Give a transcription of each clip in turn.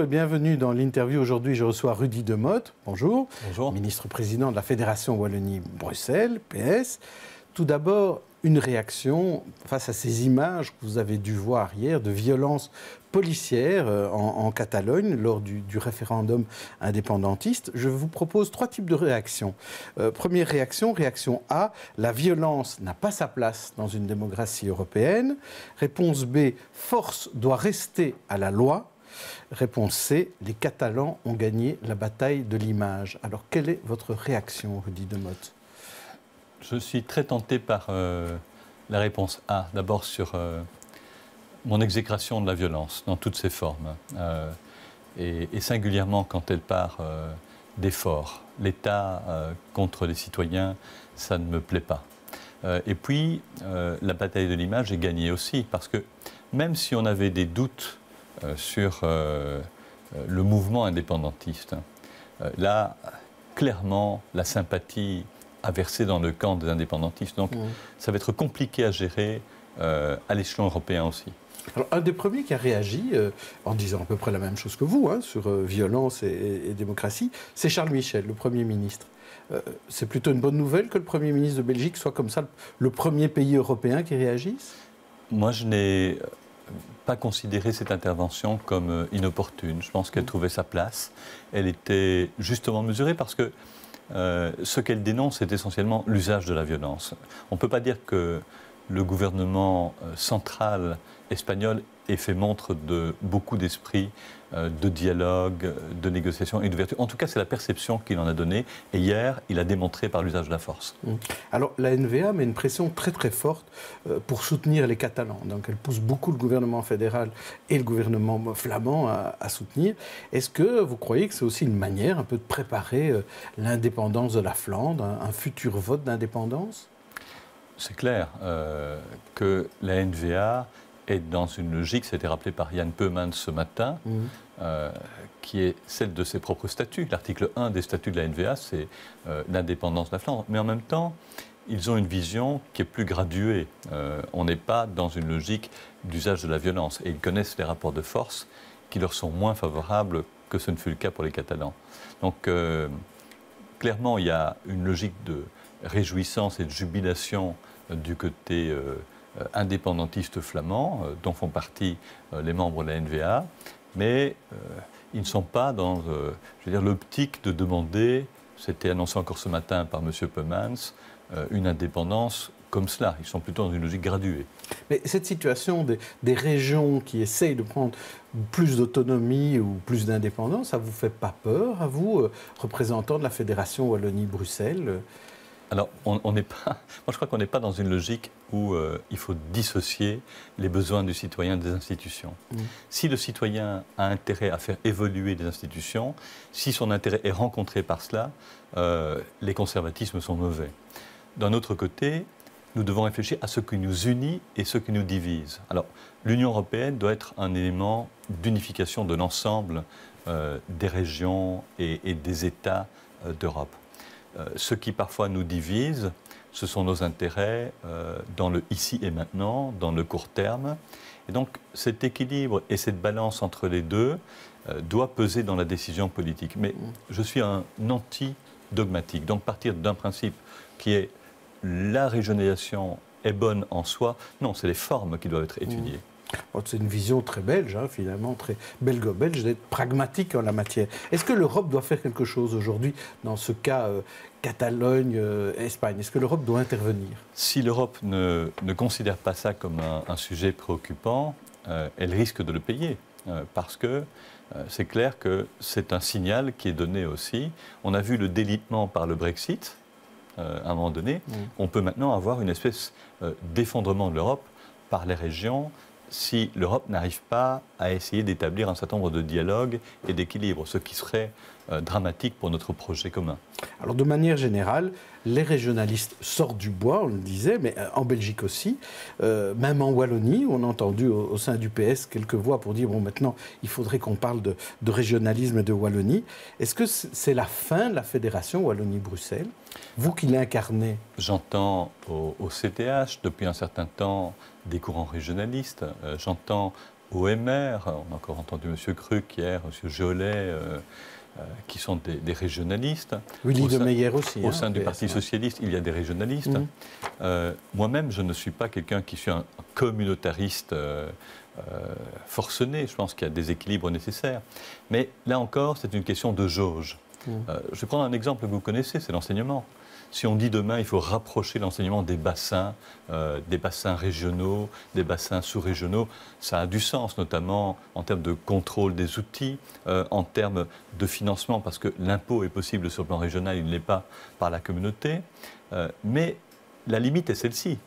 et bienvenue dans l'interview. Aujourd'hui, je reçois Rudy Demotte. Bonjour. Bonjour. Ministre-président de la Fédération Wallonie-Bruxelles, PS. Tout d'abord, une réaction face à ces images que vous avez dû voir hier de violences policières en Catalogne lors du référendum indépendantiste. Je vous propose 3 types de réactions. Première réaction, réaction A, la violence n'a pas sa place dans une démocratie européenne. Réponse B, force doit rester à la loi. Réponse C, les Catalans ont gagné la bataille de l'image. Alors, quelle est votre réaction, Rudy Demotte ? Je suis très tenté par la réponse A. D'abord sur mon exécration de la violence dans toutes ses formes. Et singulièrement quand elle part des forts. L'État contre les citoyens, ça ne me plaît pas. Et puis, la bataille de l'image est gagnée aussi. Parce que même si on avait des doutes sur le mouvement indépendantiste, là, clairement, la sympathie a versé dans le camp des indépendantistes. Donc, ça va être compliqué à gérer à l'échelon européen aussi. Alors, un des premiers qui a réagi, en disant à peu près la même chose que vous, sur violence et démocratie, c'est Charles Michel, le Premier ministre. C'est plutôt une bonne nouvelle que le Premier ministre de Belgique soit comme ça le premier pays européen qui réagisse ? Moi, je n'ai pas considéré cette intervention comme inopportune. Je pense qu'elle trouvait sa place. Elle était justement mesurée parce que ce qu'elle dénonce, c'est essentiellement l'usage de la violence. On ne peut pas dire que le gouvernement central espagnol ait fait montre de beaucoup d'esprit, de dialogue, de négociation et d'ouverture. En tout cas, c'est la perception qu'il en a donnée. Et hier, il a démontré par l'usage de la force. Alors, la NVA met une pression très très forte pour soutenir les Catalans. Donc, elle pousse beaucoup le gouvernement fédéral et le gouvernement flamand à soutenir. Est-ce que vous croyez que c'est aussi une manière un peu de préparer l'indépendance de la Flandre, un futur vote d'indépendance ? C'est clair que la NVA est dans une logique, ça a été rappelé par Jan Peumans ce matin, qui est celle de ses propres statuts. L'article 1 des statuts de la NVA, c'est l'indépendance de la Flandre. Mais en même temps, ils ont une vision qui est plus graduée. On n'est pas dans une logique d'usage de la violence. Et ils connaissent les rapports de force qui leur sont moins favorables que ce ne fut le cas pour les Catalans. Donc, clairement, il y a une logique de réjouissance et de jubilation du côté indépendantiste flamand, dont font partie les membres de la NVA, mais ils ne sont pas dans l'optique de demander, c'était annoncé encore ce matin par M. Peumans, une indépendance comme cela. Ils sont plutôt dans une logique graduée. Mais cette situation des régions qui essayent de prendre plus d'autonomie ou plus d'indépendance, ça ne vous fait pas peur, à vous, représentants de la Fédération Wallonie-Bruxelles ? Alors, on n'est pas. Moi, je crois qu'on n'est pas dans une logique où il faut dissocier les besoins du citoyen des institutions. Si le citoyen a intérêt à faire évoluer les institutions, si son intérêt est rencontré par cela, les conservatismes sont mauvais. D'un autre côté, nous devons réfléchir à ce qui nous unit et ce qui nous divise. Alors, l'Union européenne doit être un élément d'unification de l'ensemble des régions et des États d'Europe. Ce qui parfois nous divise, ce sont nos intérêts dans le ici et maintenant, dans le court terme. Et donc cet équilibre et cette balance entre les deux doit peser dans la décision politique. Mais je suis un anti-dogmatique. Donc partir d'un principe qui est la régionalisation est bonne en soi, non, c'est les formes qui doivent être étudiées. C'est une vision très belge, finalement, très belgo-belge, d'être pragmatique en la matière. Est-ce que l'Europe doit faire quelque chose aujourd'hui, dans ce cas Catalogne, Espagne ? Est-ce que l'Europe doit intervenir ? Si l'Europe ne considère pas ça comme un sujet préoccupant, elle risque de le payer. Parce que c'est clair que c'est un signal qui est donné aussi. On a vu le délitement par le Brexit, à un moment donné. On peut maintenant avoir une espèce d'effondrement de l'Europe par les régions, si l'Europe n'arrive pas à essayer d'établir un certain nombre de dialogues et d'équilibres, ce qui serait dramatique pour notre projet commun. Alors de manière générale, les régionalistes sortent du bois, on le disait, mais en Belgique aussi, même en Wallonie, on a entendu au sein du PS quelques voix pour dire, bon maintenant, il faudrait qu'on parle de régionalisme et de Wallonie. Est-ce que c'est la fin de la fédération Wallonie-Bruxelles, vous qui l'incarnez? J'entends au CTH depuis un certain temps des courants régionalistes, j'entends OMR, on a encore entendu M. Cruc hier, M. Jolet, qui sont des régionalistes. Willy de Meyer aussi. Au sein du Parti socialiste, il y a des régionalistes. Moi-même, je ne suis pas quelqu'un qui suis un communautariste forcené. Je pense qu'il y a des équilibres nécessaires. Mais là encore, c'est une question de jauge. Je vais prendre un exemple que vous connaissez, c'est l'enseignement. Si on dit demain, il faut rapprocher l'enseignement des bassins régionaux, des bassins sous-régionaux, ça a du sens, notamment en termes de contrôle des outils, en termes de financement, parce que l'impôt est possible sur le plan régional, il ne l'est pas par la communauté. Mais la limite est celle-ci.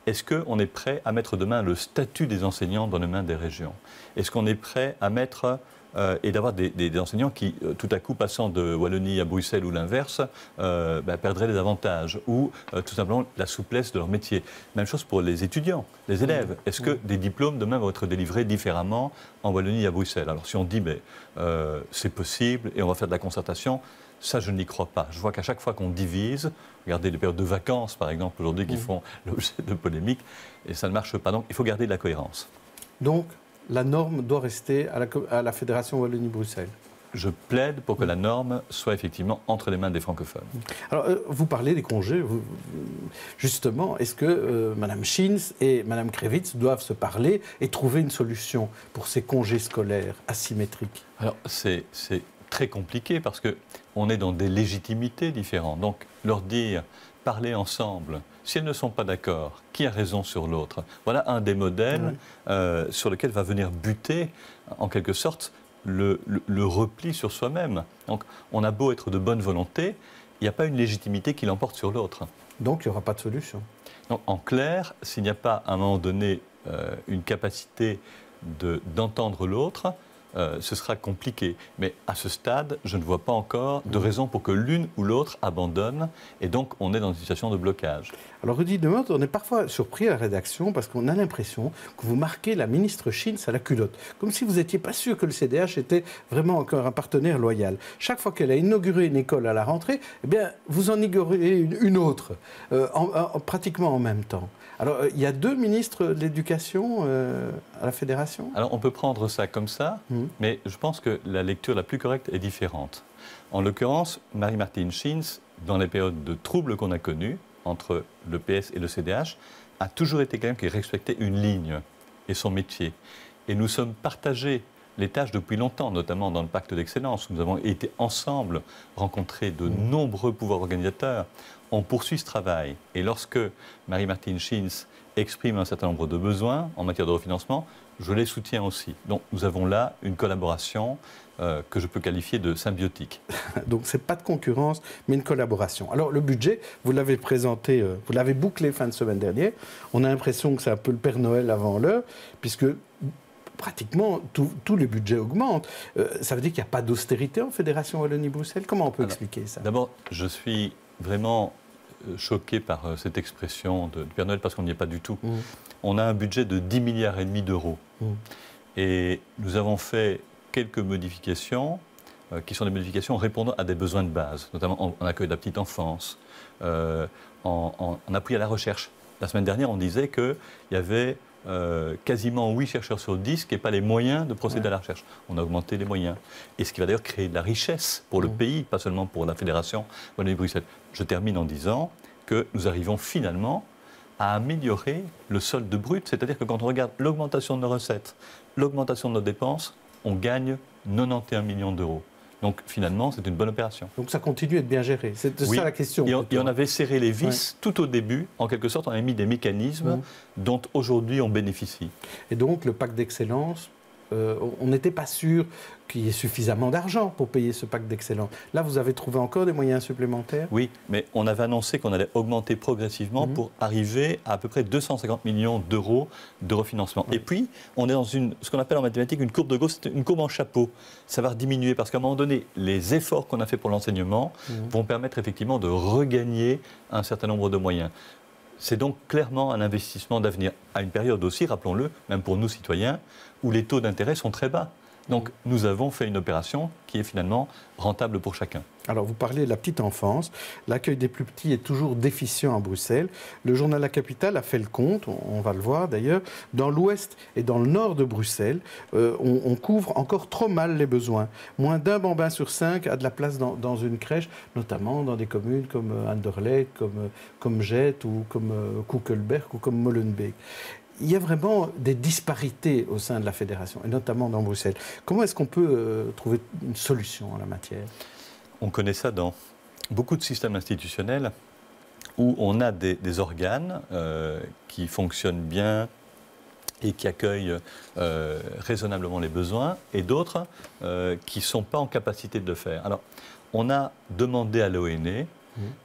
Est-ce qu'on est prêt à mettre demain le statut des enseignants dans les mains des régions? Est-ce qu'on est prêt à mettre et d'avoir des enseignants qui, tout à coup, passant de Wallonie à Bruxelles ou l'inverse, perdraient des avantages ou tout simplement la souplesse de leur métier. Même chose pour les étudiants, les élèves. Est-ce que des diplômes demain vont être délivrés différemment en Wallonie et à Bruxelles? Alors si on dit c'est possible et on va faire de la concertation, ça je n'y crois pas. Je vois qu'à chaque fois qu'on divise, regardez les périodes de vacances par exemple aujourd'hui qui font l'objet de polémiques, et ça ne marche pas. Donc il faut garder de la cohérence. Donc la norme doit rester à la Fédération Wallonie-Bruxelles. Je plaide pour que la norme soit effectivement entre les mains des francophones. Alors, vous parlez des congés. Justement, est-ce que Mme Schins et Mme Krevits doivent se parler et trouver une solution pour ces congés scolaires asymétriques? Alors, c'est très compliqué parce qu'on est dans des légitimités différentes. Donc, leur dire, parler ensemble, si elles ne sont pas d'accord, qui a raison sur l'autre? Voilà un des modèles sur lequel va venir buter, en quelque sorte, le repli sur soi-même. Donc, on a beau être de bonne volonté, il n'y a pas une légitimité qui l'emporte sur l'autre. Donc, il n'y aura pas de solution. Donc, en clair, s'il n'y a pas, à un moment donné, une capacité d'entendre l'autre, ce sera compliqué. Mais à ce stade, je ne vois pas encore de raison pour que l'une ou l'autre abandonne. Et donc, on est dans une situation de blocage. Alors, Rudy Demotte, on est parfois surpris à la rédaction parce qu'on a l'impression que vous marquez la ministre Schins à la culotte. Comme si vous n'étiez pas sûr que le CDH était vraiment encore un partenaire loyal. Chaque fois qu'elle a inauguré une école à la rentrée, eh bien, vous en inaugurez une autre, pratiquement en même temps. Alors, il y a deux ministres de l'Éducation à la Fédération? Alors, on peut prendre ça comme ça, mais je pense que la lecture la plus correcte est différente. En l'occurrence, Marie-Martine Schins, dans les périodes de troubles qu'on a connues, entre le PS et le CDH, a toujours été quelqu'un qui respectait une ligne et son métier. Et nous sommes partagés les tâches depuis longtemps, notamment dans le pacte d'excellence. Nous avons été ensemble rencontrer de nombreux pouvoirs organisateurs. On poursuit ce travail. Et lorsque Marie-Martine Schins exprime un certain nombre de besoins en matière de refinancement, je les soutiens aussi. Donc nous avons là une collaboration que je peux qualifier de symbiotique. Donc ce n'est pas de concurrence, mais une collaboration. Alors le budget, vous l'avez présenté, vous l'avez bouclé fin de semaine dernière. On a l'impression que c'est un peu le Père Noël avant l'heure, puisque pratiquement tous les budgets augmentent. Ça veut dire qu'il n'y a pas d'austérité en Fédération Wallonie-Bruxelles? Comment on peut expliquer ça? D'abord, je suis vraiment choqué par cette expression de Père Noël parce qu'on n'y est pas du tout. On a un budget de 10,5 milliards d'euros. Et nous avons fait quelques modifications qui sont des modifications répondant à des besoins de base, notamment en accueil de la petite enfance, en appui à la recherche. La semaine dernière, on disait qu'il y avait quasiment 8 chercheurs sur 10 qui n'aient pas les moyens de procéder à la recherche. On a augmenté les moyens. Et ce qui va d'ailleurs créer de la richesse pour le pays, pas seulement pour la Fédération Wallonie-Bruxelles. Je termine en disant que nous arrivons finalement à améliorer le solde brut. C'est-à-dire que quand on regarde l'augmentation de nos recettes, l'augmentation de nos dépenses, on gagne 91 millions d'euros. Donc finalement, c'est une bonne opération. Donc ça continue à être bien géré. C'est ça la question. Et on avait serré les vis tout au début. En quelque sorte, on avait mis des mécanismes dont aujourd'hui on bénéficie. Et donc le pacte d'excellence, on n'était pas sûr qu'il y ait suffisamment d'argent pour payer ce pacte d'excellence. Là, vous avez trouvé encore des moyens supplémentaires? Oui, mais on avait annoncé qu'on allait augmenter progressivement pour arriver à peu près 250 millions d'euros de refinancement. Et puis, on est dans ce qu'on appelle en mathématiques une courbe de Gauss, c'est une courbe en chapeau. Ça va diminuer parce qu'à un moment donné, les efforts qu'on a fait pour l'enseignement vont permettre effectivement de regagner un certain nombre de moyens. C'est donc clairement un investissement d'avenir, à une période aussi, rappelons-le, même pour nous citoyens, où les taux d'intérêt sont très bas. Donc nous avons fait une opération qui est finalement rentable pour chacun. Alors vous parlez de la petite enfance, l'accueil des plus petits est toujours déficient à Bruxelles. Le journal La Capitale a fait le compte, on va le voir d'ailleurs, dans l'ouest et dans le nord de Bruxelles, on couvre encore trop mal les besoins. Moins d'un bambin sur 5 a de la place dans une crèche, notamment dans des communes comme Anderlecht, comme Gett ou comme Koekelberg ou comme Molenbeek. Il y a vraiment des disparités au sein de la fédération, et notamment dans Bruxelles. Comment est-ce qu'on peut trouver une solution en la matière ? On connaît ça dans beaucoup de systèmes institutionnels où on a des organes qui fonctionnent bien et qui accueillent raisonnablement les besoins, et d'autres qui ne sont pas en capacité de le faire. Alors, on a demandé à l'ONE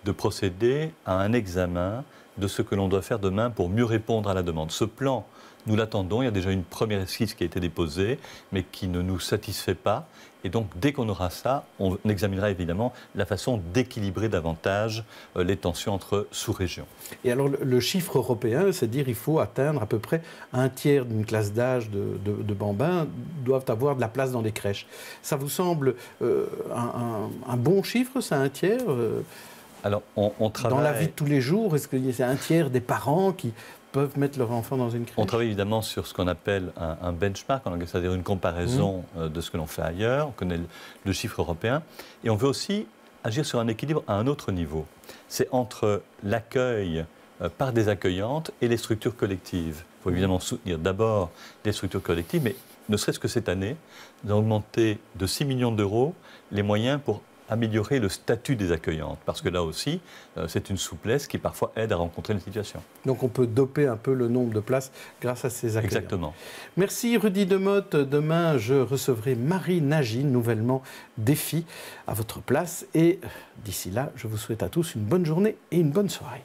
de procéder à un examen de ce que l'on doit faire demain pour mieux répondre à la demande. Ce plan, nous l'attendons, il y a déjà une première esquisse qui a été déposée, mais qui ne nous satisfait pas. Et donc, dès qu'on aura ça, on examinera évidemment la façon d'équilibrer davantage les tensions entre sous-régions. Et alors, le chiffre européen, c'est dire qu'il faut atteindre à peu près un tiers d'une classe d'âge de bambins doivent avoir de la place dans des crèches. Ça vous semble un bon chiffre, ça, un tiers Alors, on travaille... Dans la vie de tous les jours, est-ce que c'est un tiers des parents qui peuvent mettre leur enfant dans une crèche? On travaille évidemment sur ce qu'on appelle un benchmark, c'est-à-dire une comparaison de ce que l'on fait ailleurs. On connaît le chiffre européen. Et on veut aussi agir sur un équilibre à un autre niveau. C'est entre l'accueil par des accueillantes et les structures collectives. Il faut évidemment soutenir d'abord les structures collectives, mais ne serait-ce que cette année, nous avons augmenté de 6 millions d'euros les moyens pour améliorer le statut des accueillantes, parce que là aussi, c'est une souplesse qui parfois aide à rencontrer une situation. Donc on peut doper un peu le nombre de places grâce à ces accueillants. Exactement. Merci Rudy Demotte. Demain, je recevrai Marie Nagy, nouvellement défi, à votre place. Et d'ici là, je vous souhaite à tous une bonne journée et une bonne soirée.